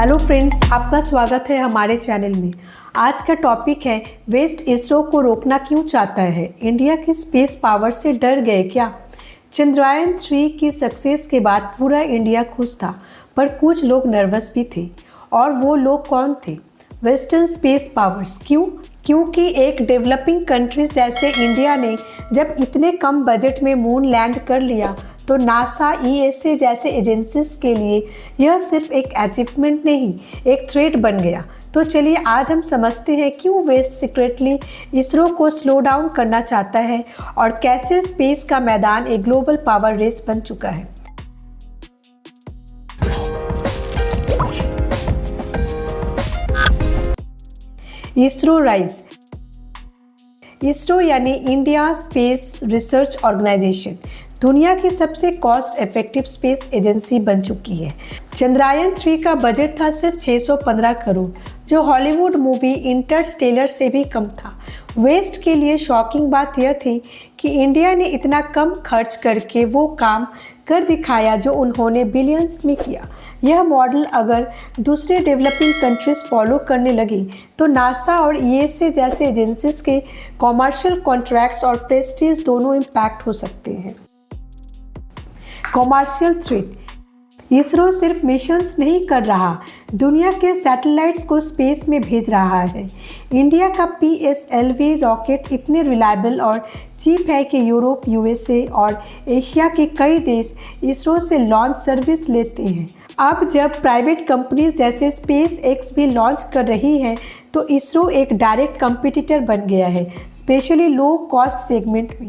Hello friends, आपका स्वागत है हमारे चैनल में। आज का टॉपिक है वेस्ट इसरो को रोकना क्यों चाहता है, इंडिया की स्पेस पावर से डर गए क्या। चंद्रयान 3 की सक्सेस के बाद पूरा इंडिया खुश था, पर कुछ लोग नर्वस भी थे। और वो लोग कौन थे? Western space powers. क्यों? क्योंकि एक डेवलपिंग कंट्रीज जैसे इंडिया ने जब इतने कम बजट में मून लैंड कर लिया, तो नासा, ईएसए जैसे एजेंसीज के लिए यह सिर्फ एक अचीवमेंट नहीं, एक थ्रेट बन गया। तो चलिए आज हम समझते हैं क्यों वेस्ट सीक्रेटली इसरो को स्लो डाउन करना चाहता है और कैसे स्पेस का मैदान एक ग्लोबल पावर रेस बन चुका है। इसरो राइज। इसरो यानी इंडिया स्पेस रिसर्च ऑर्गेनाइजेशन दुनिया की सबसे कॉस्ट इफेक्टिव स्पेस एजेंसी बन चुकी है। चंद्रयान 3 का बजट था सिर्फ 615 करोड़, जो हॉलीवुड मूवी इंटरस्टेलर से भी कम था। वेस्ट के लिए शॉकिंग बात यह थी कि इंडिया ने इतना कम खर्च करके वो काम कर दिखाया जो उन्होंने बिलियंस में किया। यह मॉडल अगर दूसरे डेवलपिंग कंट्रीज फॉलो करने लगी तो नासा और ईएसए जैसे एजेंसीज के कॉमर्शियल कॉन्ट्रैक्ट्स और प्रेस्टीज दोनों इम्पैक्ट हो सकते हैं। Commercial threat. इसरो सिर्फ मिशंस नहीं कर रहा, दुनिया के सैटेलाइट्स को स्पेस में भेज रहा है। इंडिया का PSLV रॉकेट इतने रिलायबल और चीप है कि यूरोप, यूएसए और एशिया के कई देश इसरो से लॉन्च सर्विस लेते हैं। अब जब प्राइवेट कंपनीज जैसे SpaceX भी लॉन्च कर रही है, तो इसरो एक डायरेक्ट कंपटीटर बन गया है, स्पेशली लो कॉस्ट सेगमेंट में।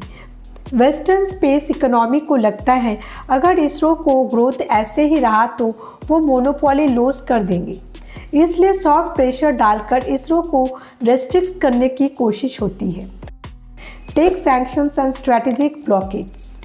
वेस्टर्न स्पेस इकोनॉमी को लगता है अगर इसरो को ग्रोथ ऐसे ही रहा तो वो मोनोपोली लॉस कर देंगे, इसलिए सॉफ्ट प्रेशर डालकर इसरो को रेस्ट्रिक्ट करने की कोशिश होती है। Tech sanctions and strategic blockades.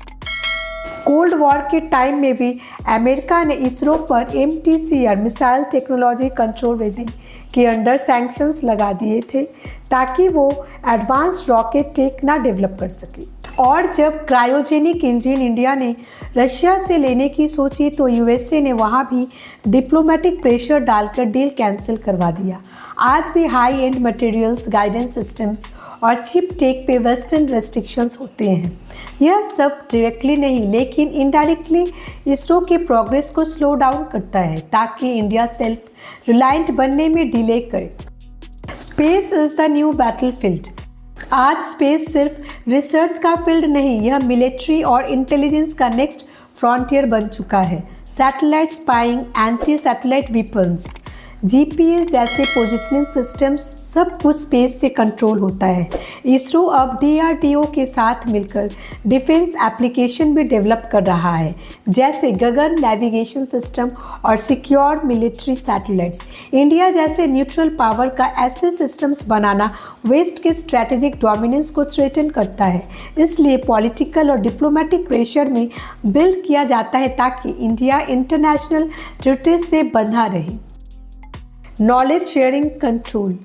Cold war के टाइम में भी अमेरिका ने इसरो पर MTCR missile technology control regime के अंडर सैंक्शंस लगा दिए थे, ताकि वो एडवांस रॉकेट टेक ना डेवलप कर सके। और जब क्रायोजेनिक इंजन इंडिया ने रशिया से लेने की सोची, तो यूएसए ने वहाँ भी डिप्लोमेटिक प्रेशर डालकर डील कैंसिल करवा दिया। आज भी high end materials, guidance systems और चिप टेक पे वेस्टर्न रेस्ट्रिक्शंस होते हैं। यह सब डायरेक्टली नहीं, लेकिन इनडायरेक्टली इसरो के प्रोग्रेस को स्लो डाउन करता है, ताकि इंडिया सेल्फ रिलायंट बनने में डिले करे। Space is the new battlefield. आज स्पेस सिर्फ रिसर्च का फील्ड नहीं, यह मिलिट्री और इंटेलिजेंस का नेक्स्ट फ्रंटियर बन चुका है। Satellite spying, anti satellite weapons, GPS जैसे पोजिशनिंग सिस्टम्स, सब कुछ स्पेस से कंट्रोल होता है। इसरो अब DRDO के साथ मिलकर डिफेंस एप्लीकेशन भी डेवलप कर रहा है, जैसे गगन नेविगेशन सिस्टम और सिक्योर मिलिट्री सैटेलाइट्स। इंडिया जैसे न्यूट्रल पावर का ऐसे सिस्टम्स बनाना वेस्ट के स्ट्रैटेजिक डोमिनेंस को थ्रेटन करता है, इसलिए पॉलिटिकल और डिप्लोमेटिक प्रेशर में बिल्ड किया जाता है ताकि इंडिया इंटरनेशनल ट्रीटीज से बंधा रहे। Knowledge sharing control.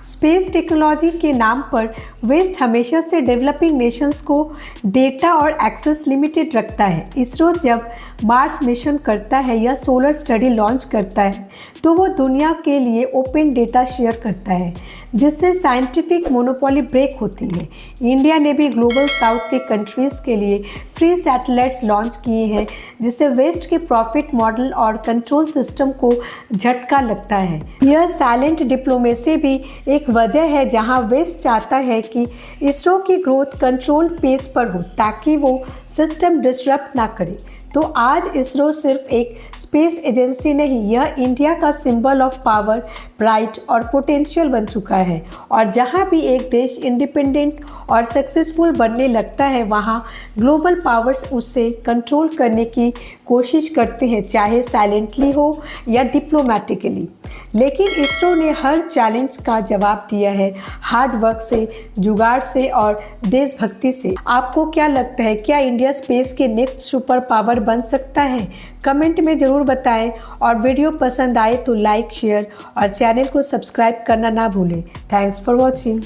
Space technology के नाम पर वेस्ट हमेशा से डेवलपिंग नेशंस को डेटा और एक्सेस लिमिटेड रखता है। इसरो जब मार्स मिशन करता है या सोलर स्टडी लॉन्च करता है, तो वो दुनिया के लिए ओपन डेटा शेयर करता है, जिससे साइंटिफिक मोनोपोली ब्रेक होती है। इंडिया ने भी ग्लोबल साउथ के कंट्रीज़ के लिए फ्री सैटेलाइट्स लॉन्च किए हैं, जिससे वेस्ट के प्रॉफिट मॉडल और कंट्रोल सिस्टम को झटका लगता है। यह साइलेंट डिप्लोमेसी भी एक वजह है जहां वेस्ट चाहता है कि इसरो की ग्रोथ कंट्रोल पेस पर हो, ताकि वो सिस्टम डिसरप्ट ना करे। तो आज इसरो सिर्फ एक स्पेस एजेंसी नहीं, यह इंडिया का सिंबल ऑफ पावर, प्राइड और पोटेंशियल बन चुका है। और जहां भी एक देश इंडिपेंडेंट और सक्सेसफुल बनने लगता है, वहां ग्लोबल पावर्स उसे कंट्रोल करने की कोशिश करते हैं, चाहे साइलेंटली हो या डिप्लोमेटिकली। लेकिन इसरो ने हर चैलेंज का जवाब दिया है, हार्ड वर्क से, जुगाड़ से और देशभक्ति से। आपको क्या लगता है, क्या इंडिया स्पेस के नेक्स्ट सुपर पावर बन सकता है? कमेंट में ज़रूर बताएं और वीडियो पसंद आए तो लाइक, शेयर और चैनल को सब्सक्राइब करना ना भूलें। Thanks for watching.